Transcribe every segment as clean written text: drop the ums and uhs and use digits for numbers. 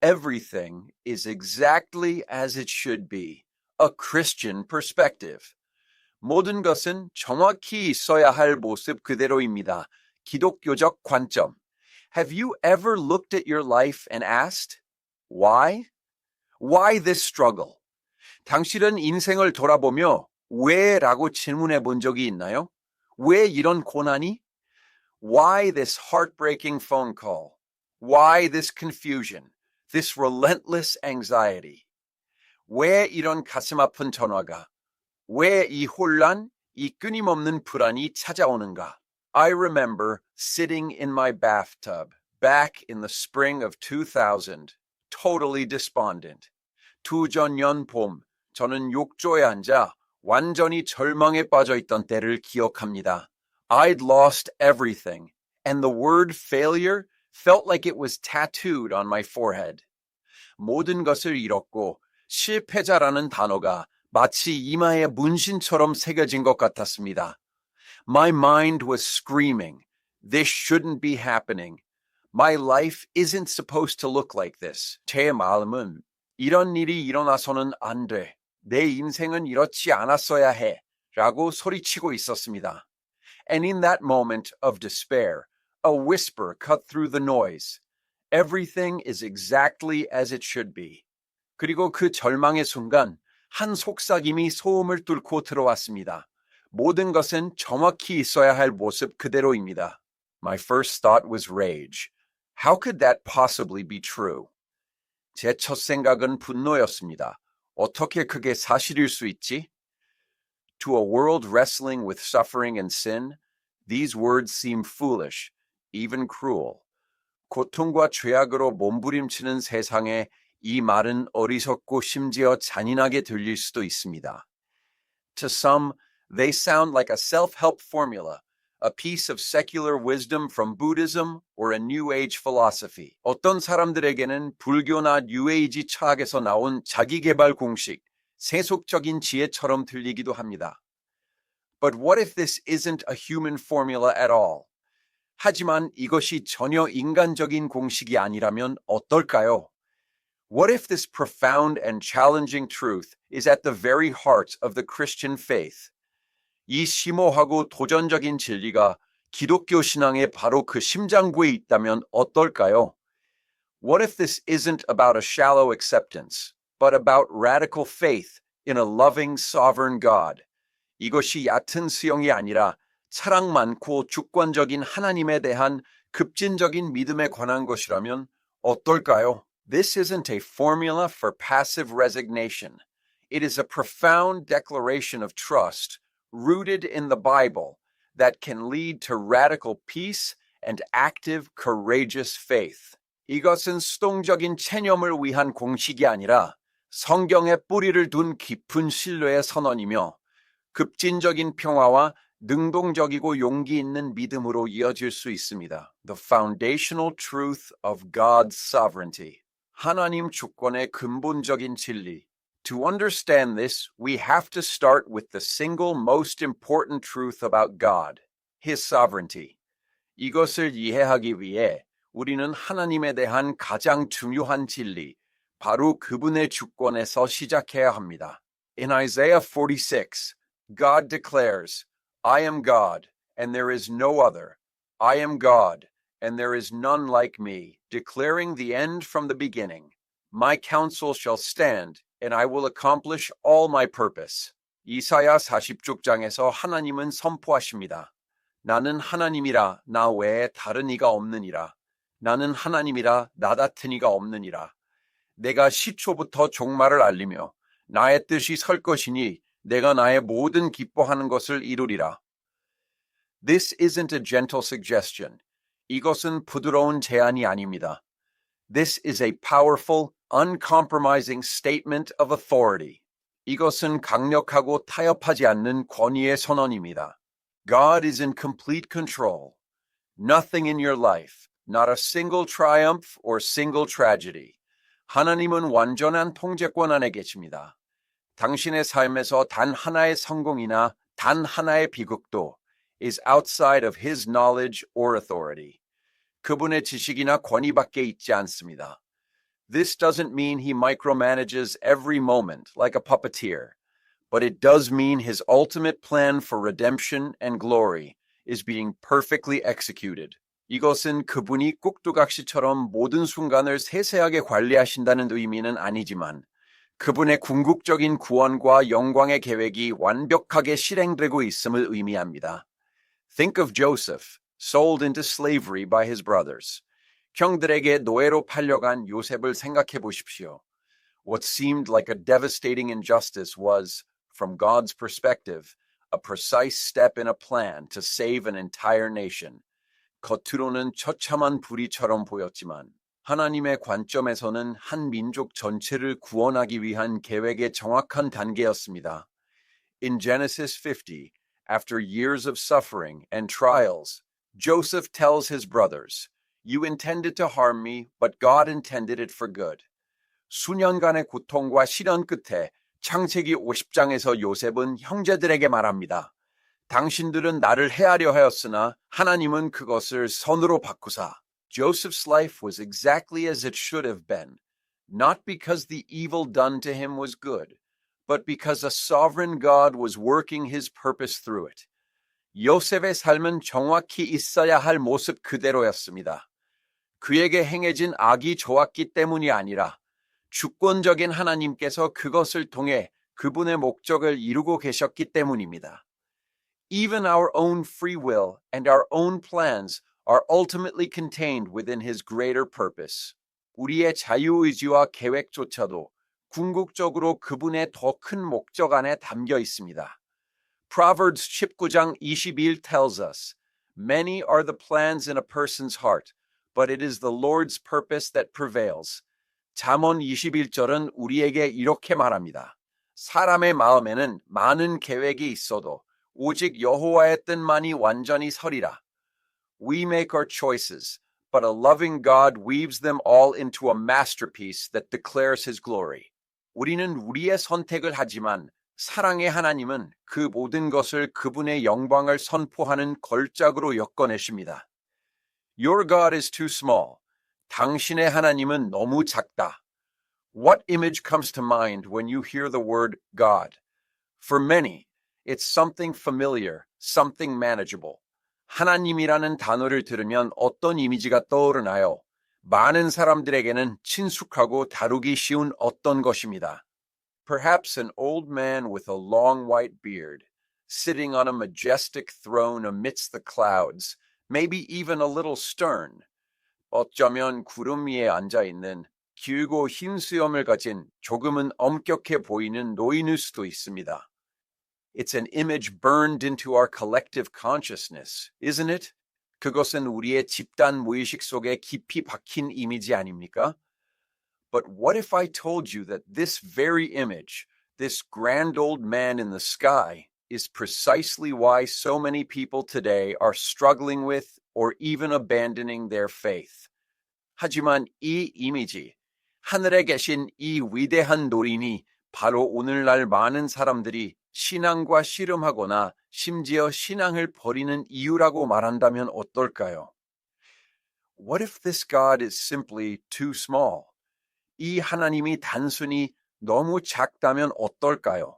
Everything is exactly as it should be. A Christian perspective. 모든 것은 정확히 있어야 할 모습 그대로입니다. 기독교적 관점. Have you ever looked at your life and asked, why? Why this struggle? 당신은 인생을 돌아보며 왜? 라고 질문해 본 적이 있나요? 왜 이런 고난이? Why this heartbreaking phone call? Why this confusion? This relentless anxiety? 왜 이런 가슴 아픈 전화가? 왜 이 혼란, 이 끊임없는 불안이 찾아오는가? I remember sitting in my bathtub back in the spring of 2000, totally despondent. 2000년 봄, 저는 욕조에 앉아 완전히 절망에 빠져 있던 때를 기억합니다. I'd lost everything, and the word failure felt like it was tattooed on my forehead. 모든 것을 잃었고 실패자라는 단어가 마치 이마에 문신처럼 새겨진 것 같았습니다. My mind was screaming, this shouldn't be happening. My life isn't supposed to look like this. 제 마음은 이런 일이 일어나서는 안 돼. 내 인생은 이렇지 않았어야 해. 라고 소리치고 있었습니다. And in that moment of despair, a whisper cut through the noise. Everything is exactly as it should be. 그리고 그 절망의 순간 한 속삭임이 소음을 뚫고 들어왔습니다. 모든 것은 정확히 있어야 할 모습 그대로입니다. My first thought was rage. How could that possibly be true? 제 첫 생각은 분노였습니다. 어떻게 그게 사실일 수 있지? To a world wrestling with suffering and sin, these words seem foolish, even cruel. 고통과 죄악으로 몸부림치는 세상에 이 말은 어리석고 심지어 잔인하게 들릴 수도 있습니다. To some, they sound like a self-help formula, a piece of secular wisdom from Buddhism or a New Age philosophy. 어떤 사람들에게는 불교나 뉴에이지 철학에서 나온 자기계발 공식, 세속적인 지혜처럼 들리기도 합니다. But what if this isn't a human formula at all? 하지만 이것이 전혀 인간적인 공식이 아니라면 어떨까요? What if this profound and challenging truth is at the very heart of the Christian faith? 이 심오하고 도전적인 진리가 기독교 신앙의 바로 그 심장부에 있다면 어떨까요? What if this isn't about a shallow acceptance, but about radical faith in a loving, sovereign God? 이것이 얕은 수용이 아니라 사랑 많고 주권적인 하나님에 대한 급진적인 믿음에 관한 것이라면 어떨까요? This isn't a formula for passive resignation. It is a profound declaration of trust rooted in the Bible that can lead to radical peace and active, courageous faith. 이것은 수동적인 체념을 위한 공식이 아니라 성경에 뿌리를 둔 깊은 신뢰의 선언이며 급진적인 평화와 능동적이고 용기 있는 믿음으로 이어질 수 있습니다. The foundational truth of God's sovereignty. 하나님 주권의 근본적인 진리. To understand this, we have to start with the single most important truth about God, His sovereignty. 이것을 이해하기 위해 우리는 하나님에 대한 가장 중요한 진리, 바로 그분의 주권에서 시작해야 합니다. In Isaiah 46, God declares, I am God, and there is no other. I am God, and there is none like me, declaring the end from the beginning. My counsel shall stand, and I will accomplish all my purpose. 이사야 40쪽장에서 하나님은 선포하십니다. 나는 하나님이라 나 외에 다른 이가 없느니라. 나는 하나님이라 나 같은 이가 없느니라. 내가 시초부터 종말을 알리며 나의 뜻이 설 것이니 내가 나의 모든 기뻐하는 것을 이루리라. This isn't a gentle suggestion. 이것은 부드러운 제안이 아닙니다. This is a powerful, uncompromising statement of authority. 이것은 강력하고 타협하지 않는 권위의 선언입니다. God is in complete control. Nothing in your life, not a single triumph or single tragedy. 하나님은 완전한 통제권 안에 계십니다. 당신의 삶에서 단 하나의 성공이나 단 하나의 비극도 is outside of His knowledge or authority. 그분의 지식이나 권위 밖에 있지 않습니다. This doesn't mean he micromanages every moment like a puppeteer, but it does mean his ultimate plan for redemption and glory is being perfectly executed. 이것은 그분이 꼭두각시처럼 모든 순간을 세세하게 관리하신다는 의미는 아니지만 그분의 궁극적인 구원과 영광의 계획이 완벽하게 실행되고 있음을 의미합니다. Think of Joseph, sold into slavery by his brothers. 형들에게 노예로 팔려간 요셉을 생각해 보십시오. What seemed like a devastating injustice was, from God's perspective, a precise step in a plan to save an entire nation. 겉으로는 처참한 불의처럼 보였지만 하나님의 관점에서는 한 민족 전체를 구원하기 위한 계획의 정확한 단계였습니다. In Genesis 50, after years of suffering and trials, Joseph tells his brothers, "You intended to harm me, but God intended it for good." 수년간의 고통과 시련 끝에 창세기 50장에서 요셉은 형제들에게 말합니다. 당신들은 나를 해하려 하였으나 하나님은 그것을 선으로 바꾸사. Joseph's life was exactly as it should have been, not because the evil done to him was good, but because a sovereign God was working his purpose through it. 요셉의 삶은 정확히 있어야 할 모습 그대로였습니다. 그에게 행해진 악이 좋았기 때문이 아니라 주권적인 하나님께서 그것을 통해 그분의 목적을 이루고 계셨기 때문입니다. Even our own free will and our own plans are ultimately contained within his greater purpose. 우리의 자유의지와 계획조차도 궁극적으로 그분의 더 큰 목적 안에 담겨 있습니다. Proverbs 19장 21 tells us, "Many are the plans in a person's heart, but it is the Lord's purpose that prevails." 잠언 21절은 우리에게 이렇게 말합니다. 사람의 마음에는 많은 계획이 있어도 오직 여호와의 뜻만이 완전히 서리라. We make our choices, but a loving God weaves them all into a masterpiece that declares his glory. 우리는 우리의 선택을 하지만 사랑의 하나님은 그 모든 것을 그분의 영광을 선포하는 걸작으로 엮어내십니다. Your God is too small. 당신의 하나님은 너무 작다. What image comes to mind when you hear the word God? For many, it's something familiar, something manageable. 하나님이라는 단어를 들으면 어떤 이미지가 떠오르나요? 많은 사람들에게는 친숙하고 다루기 쉬운 어떤 것입니다. Perhaps an old man with a long white beard, sitting on a majestic throne amidst the clouds, maybe even a little stern. 어쩌면 구름 위에 앉아있는 길고 흰 수염을 가진 조금은 엄격해 보이는 노인일 수도 있습니다. It's an image burned into our collective consciousness, isn't it? 그것은 우리의 집단 무의식 속에 깊이 박힌 이미지 아닙니까? But what if I told you that this very image, this grand old man in the sky, is precisely why so many people today are struggling with or even abandoning their faith? 하지만 이 이미지, 하늘에 계신 이 위대한 노인이 바로 오늘날 많은 사람들이 신앙과 씨름하거나 심지어 신앙을 버리는 이유라고 말한다면 어떨까요? What if this God is simply too small? 이 하나님이 단순히 너무 작다면 어떨까요?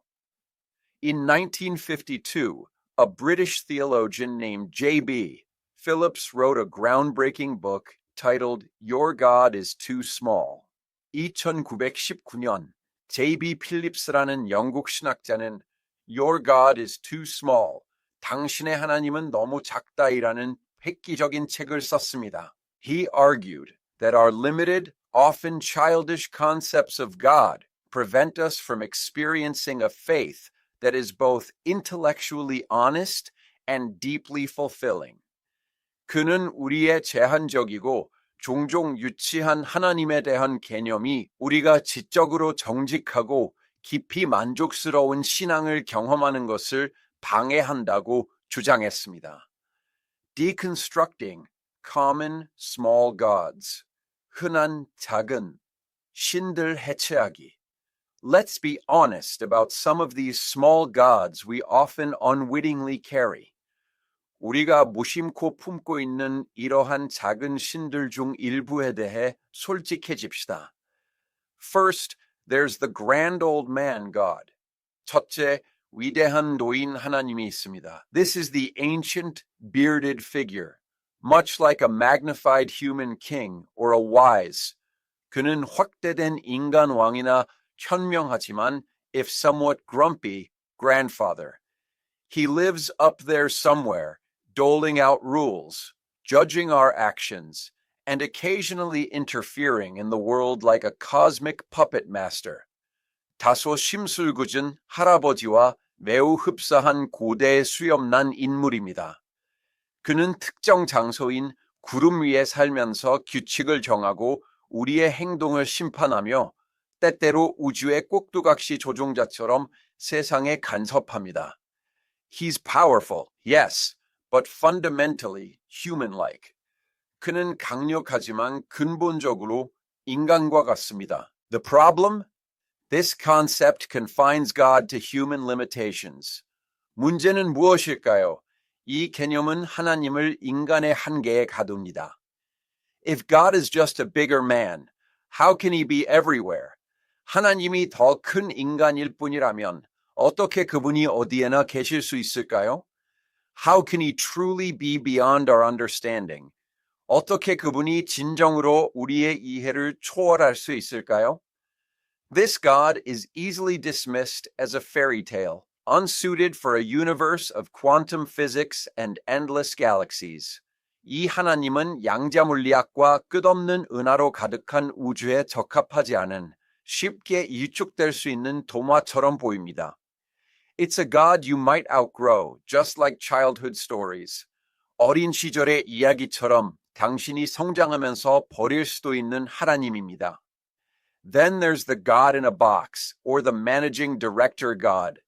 In 1952, a British theologian named J.B. Phillips wrote a groundbreaking book titled Your God is Too Small. 2919년 J.B. 필립스라는 영국 신학자는 Your God is Too Small, 당신의 하나님은 너무 작다이라는 획기적인 책을 썼습니다. He argued that our limited, often childish concepts of God prevent us from experiencing a faith that is both intellectually honest and deeply fulfilling. 그는 우리의 제한적이고 종종 유치한 하나님에 대한 개념이 우리가 지적으로 정직하고 깊이 만족스러운 신앙을 경험하는 것을 방해한다고 주장했습니다. Deconstructing common small gods. 흔한 작은 신들 해체하기. Let's be honest about some of these small gods we often unwittingly carry. 우리가 무심코 품고 있는 이러한 작은 신들 중 일부에 대해 솔직해집시다. First, there's the grand old man God. 첫째, 위대한 노인 하나님이 있습니다. This is the ancient, bearded figure, much like a magnified human king or a wise. 그는 확대된 인간 왕이나 현명하지만, if somewhat grumpy, grandfather. He lives up there somewhere, doling out rules, judging our actions, and occasionally interfering in the world like a cosmic puppet master. 다소 심술궂은 할아버지와 매우 흡사한 고대 수염난 인물입니다. 그는 특정 장소인 구름 위에 살면서 규칙을 정하고 우리의 행동을 심판하며 때때로 우주의 꼭두각시 조종자처럼 세상에 간섭합니다. He's powerful, yes, but fundamentally human-like. 그는 강력하지만 근본적으로 인간과 같습니다. The problem? This concept confines God to human limitations. 문제는 무엇일까요? 이 개념은 하나님을 인간의 한계에 가둡니다. If God is just a bigger man, how can he be everywhere? 하나님이 더 큰 인간일 뿐이라면 어떻게 그분이 어디에나 계실 수 있을까요? How can he truly be beyond our understanding? 어떻게 그분이 진정으로 우리의 이해를 초월할 수 있을까요? This God is easily dismissed as a fairy tale, unsuited for a universe of quantum physics and endless galaxies. 이 하나님은 양자물리학과 끝없는 은하로 가득한 우주에 적합하지 않은 쉽게 일축될 수 있는 동화처럼 보입니다. It's a God you might outgrow, just like childhood stories. 어린 시절의 이야기처럼 당신이 성장하면서 버릴 수도 있는 하나님입니다. Then there's the God in a box, or the managing director God.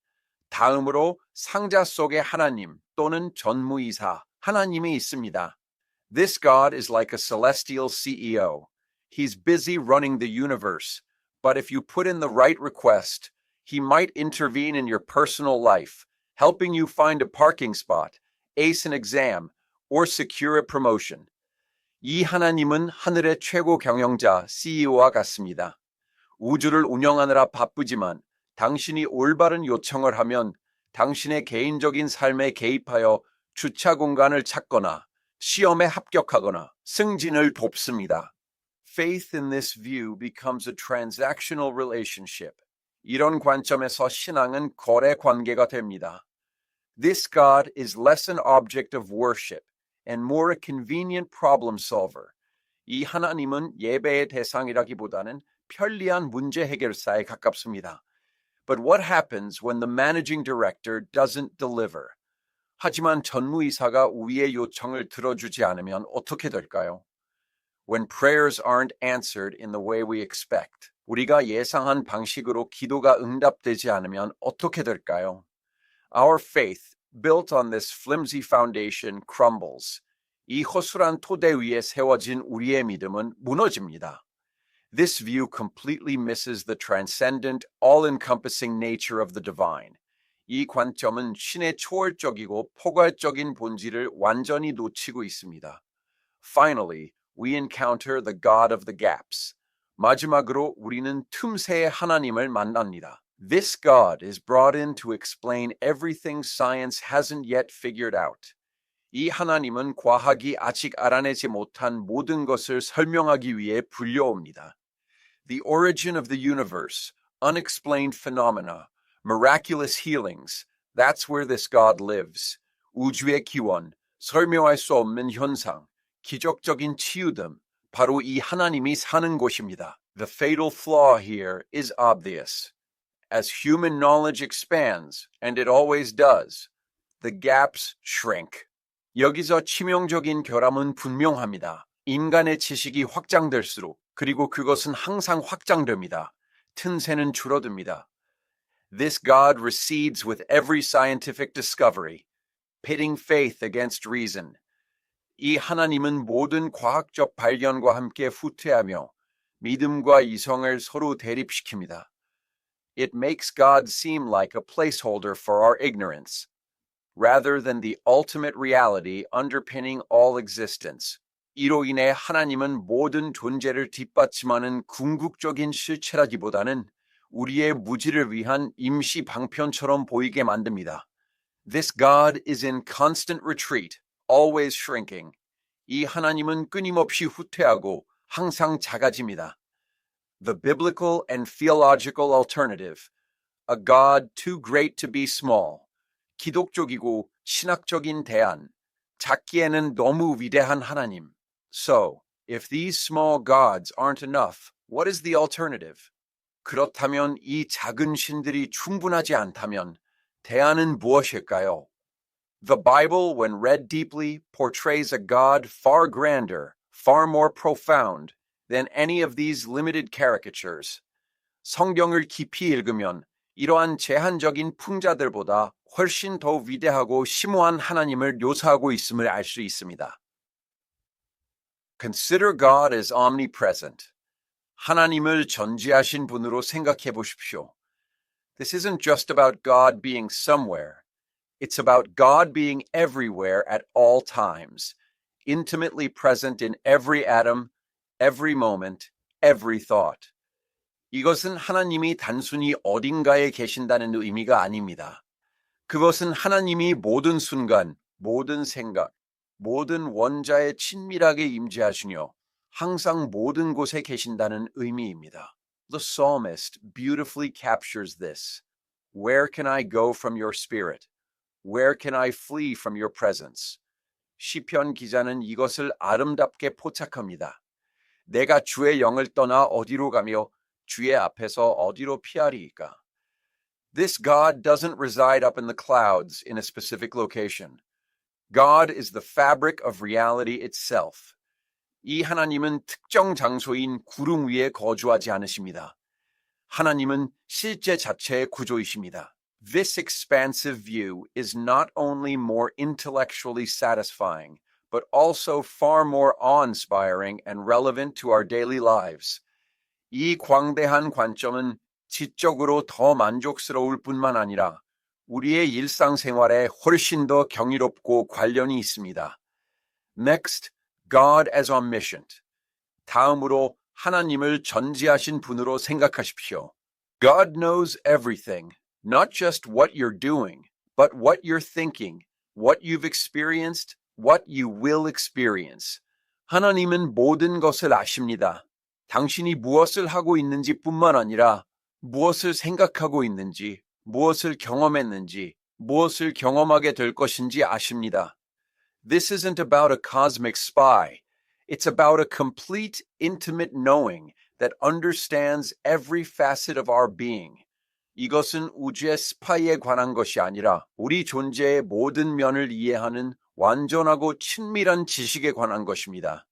다음으로 상자 속의 하나님 또는 전무이사 하나님이 있습니다. This God is like a celestial CEO. He's busy running the universe, but if you put in the right request, he might intervene in your personal life, helping you find a parking spot, ace an exam, or secure a promotion. 이 하나님은 하늘의 최고 경영자 CEO와 같습니다. 우주를 운영하느라 바쁘지만 당신이 올바른 요청을 하면 당신의 개인적인 삶에 개입하여 주차 공간을 찾거나 시험에 합격하거나 승진을 돕습니다. Faith in this view becomes a transactional relationship. 이런 관점에서 신앙은 거래 관계가 됩니다. This God is less an object of worship and more a convenient problem solver. 이 하나님은 예배의 대상이라기보다는 편리한 문제 해결사에 가깝습니다. But what happens when the managing director doesn't deliver? 하지만 전무이사가 우리의 요청을 들어주지 않으면 어떻게 될까요? When prayers aren't answered in the way we expect. 우리가 예상한 방식으로 기도가 응답되지 않으면 어떻게 될까요? Our faith, built on this flimsy foundation, crumbles. 이 허술한 토대 위에 세워진 우리의 믿음은 무너집니다. This view completely misses the transcendent, all-encompassing nature of the divine. 이 관점은 신의 초월적이고 포괄적인 본질을 완전히 놓치고 있습니다. Finally, we encounter the God of the gaps. 마지막으로 우리는 틈새의 하나님을 만납니다. This God is brought in to explain everything science hasn't yet figured out. 이 하나님은 과학이 아직 알아내지 못한 모든 것을 설명하기 위해 불려옵니다. The origin of the universe, unexplained phenomena, miraculous healings, that's where this God lives. 우주의 기원, 설명할 수 없는 현상, 기적적인 치유됨, 바로 이 하나님이 사는 곳입니다. The fatal flaw here is obvious. As human knowledge expands, and it always does, the gaps shrink. 여기서 치명적인 결함은 분명합니다. 인간의 지식이 확장될수록, 그리고 그것은 항상 확장됩니다. 틈새는 줄어듭니다. This God recedes with every scientific discovery, pitting faith against reason. 이 하나님은 모든 과학적 발견과 함께 후퇴하며 믿음과 이성을 서로 대립시킵니다. It makes God seem like a placeholder for our ignorance, rather than the ultimate reality underpinning all existence. 이로 인해 하나님은 모든 존재를 뒷받침하는 궁극적인 실체라기보다는 우리의 무지를 위한 임시 방편처럼 보이게 만듭니다. This God is in constant retreat, always shrinking. 이 하나님은 끊임없이 후퇴하고 항상 작아집니다. The biblical and theological alternative, a God too great to be small. 기독적이고 신학적인 대안, 작기에는 너무 위대한 하나님. So, if these small gods aren't enough, what is the alternative? 그렇다면 이 작은 신들이 충분하지 않다면 대안은 무엇일까요? The Bible, when read deeply, portrays a God far grander, far more profound than any of these limited caricatures. 성경을 깊이 읽으면 이러한 제한적인 풍자들보다 훨씬 더 위대하고 심오한 하나님을 묘사하고 있음을 알 수 있습니다. Consider God as omnipresent. 하나님을 전지하신 분으로 생각해 보십시오. This isn't just about God being somewhere. It's about God being everywhere at all times, intimately present in every atom, every moment, every thought. 이것은 하나님이 단순히 어딘가에 계신다는 의미가 아닙니다. 그것은 하나님이 모든 순간, 모든 생각, 모든 원자에 친밀하게 임재하시며 항상 모든 곳에 계신다는 의미입니다. The psalmist beautifully captures this. Where can I go from your spirit? Where can I flee from your presence? 시편 기자는 이것을 아름답게 포착합니다. 내가 주의 영을 떠나 어디로 가며 주의 앞에서 어디로 피하리이까? This God doesn't reside up in the clouds in a specific location. God is the fabric of reality itself. 이 하나님은 특정 장소인 구름 위에 거주하지 않으십니다. 하나님은 실제 자체의 구조이십니다. This expansive view is not only more intellectually satisfying, but also far more awe-inspiring and relevant to our daily lives. 이 광대한 관점은 지적으로 더 만족스러울 뿐만 아니라 우리의 일상생활에 훨씬 더 경이롭고 관련이 있습니다. Next, God as omniscient. 다음으로 하나님을 전지하신 분으로 생각하십시오. God knows everything, not just what you're doing, but what you're thinking, what you've experienced, what you will experience. 하나님은 모든 것을 아십니다. 당신이 무엇을 하고 있는지 뿐만 아니라 무엇을 생각하고 있는지, 무엇을 경험했는지, 무엇을 경험하게 될 것인지 아십니다. This isn't about a cosmic spy. It's about a complete, intimate knowing that understands every facet of our being. 이것은 우주의 스파이에 관한 것이 아니라 우리 존재의 모든 면을 이해하는 완전하고 친밀한 지식에 관한 것입니다.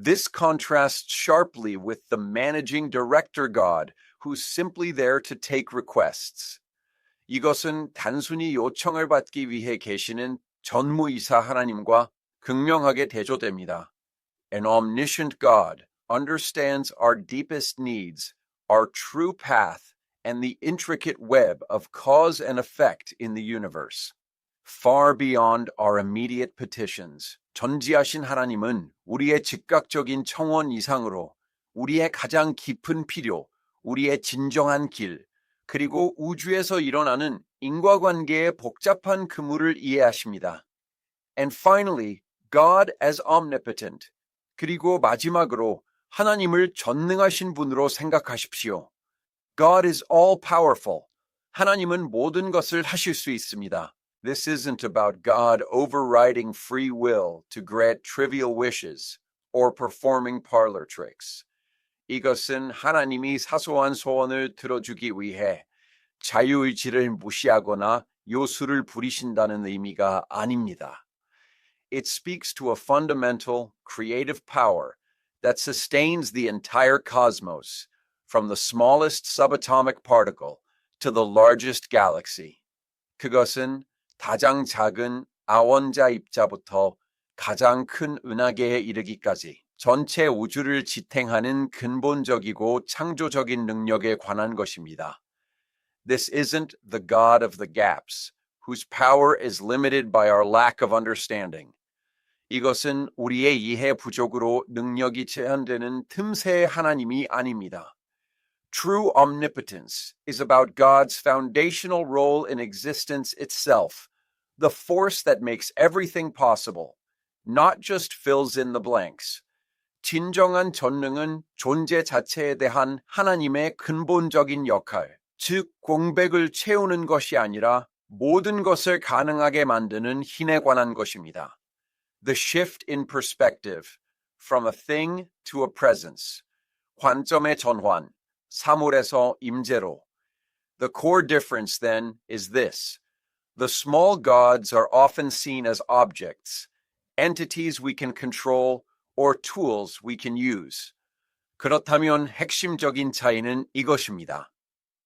This contrasts sharply with the managing director God who's simply there to take requests. 이것은 단순히 요청을 받기 위해 계시는 전무이사 하나님과 극명하게 대조됩니다. An omniscient God understands our deepest needs, our true path, and the intricate web of cause and effect in the universe. Far beyond our immediate petitions, 전지하신 하나님은 우리의 즉각적인 청원 이상으로 우리의 가장 깊은 필요, 우리의 진정한 길, 그리고 우주에서 일어나는 인과관계의 복잡한 그물을 이해하십니다. And finally, God as omnipotent. 그리고 마지막으로 하나님을 전능하신 분으로 생각하십시오. God is all-powerful. 하나님은 모든 것을 하실 수 있습니다. This isn't about God overriding free will to grant trivial wishes or performing parlor tricks. 이것은 하나님이 사소한 소원을 들어주기 위해 자유의지를 무시하거나 요술을 부리신다는 의미가 아닙니다. It speaks to a fundamental, creative power that sustains the entire cosmos, from the smallest subatomic particle to the largest galaxy. 그것은 가장 작은 아원자 입자부터 가장 큰 은하계에 이르기까지 전체 우주를 지탱하는 근본적이고 창조적인 능력에 관한 것입니다. This isn't the God of the gaps, whose power is limited by our lack of understanding. 이것은 우리의 이해 부족으로 능력이 제한되는 틈새의 하나님이 아닙니다. True omnipotence is about God's foundational role in existence itself, the force that makes everything possible, not just fills in the blanks. 진정한 전능은 존재 자체에 대한 하나님의 근본적인 역할, 즉 공백을 채우는 것이 아니라 모든 것을 가능하게 만드는 힘에 관한 것입니다. The shift in perspective, from a thing to a presence. 관점의 전환, 사물에서 임재로. The core difference, then, is this. The small gods are often seen as objects, entities we can control, or tools we can use. 그렇다면 핵심적인 차이는 이것입니다.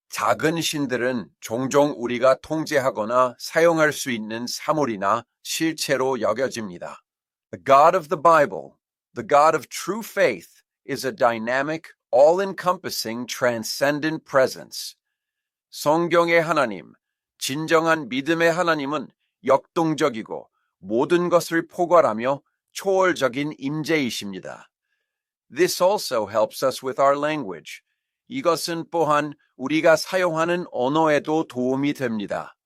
작은 신들은 종종 우리가 통제하거나 사용할 수 있는 사물이나 실체로 여겨집니다. The God of the Bible, the God of true faith, is a dynamic, all-encompassing, transcendent presence. 성경의 하나님, 진정한 믿음의 하나님은 역동적이고 모든 것을 포괄하며 초월적인 임재이십니다. This also helps us with our language. 이것은 또한 우리가 사용하는 언어에도 도움이 됩니다.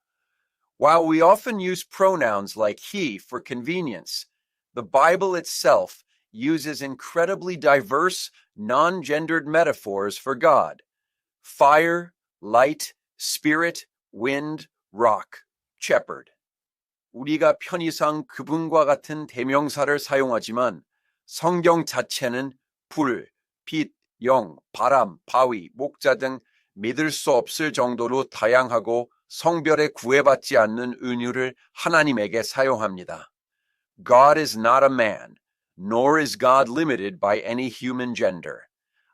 While we often use pronouns like he for convenience, the Bible itself uses incredibly diverse, non-gendered metaphors for God. Fire, light, spirit, wind, rock, shepherd. 우리가 편의상 그분과 같은 대명사를 사용하지만 성경 자체는 불, 빛, 영, 바람, 바위, 목자 등 믿을 수 없을 정도로 다양하고 성별에 구애받지 않는 은유를 하나님에게 사용합니다. God is not a man, nor is God limited by any human gender.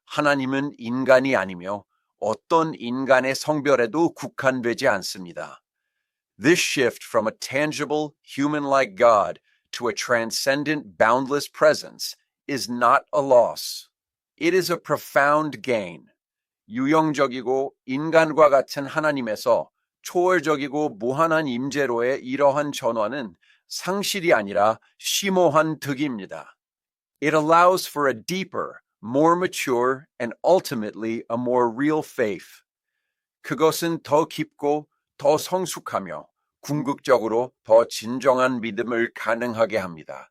하나님은 인간이 아니며 어떤 인간의 성별에도 국한되지 않습니다. This shift from a tangible, human-like God to a transcendent, boundless presence is not a loss. It is a profound gain. 유형적이고 인간과 같은 하나님에서 초월적이고 무한한 임재로의 이러한 전환은 상실이 아니라 심오한 득입니다. It allows for a deeper, more mature, and ultimately a more real faith. 그것은 더 깊고 더 성숙하며 궁극적으로 더 진정한 믿음을 가능하게 합니다.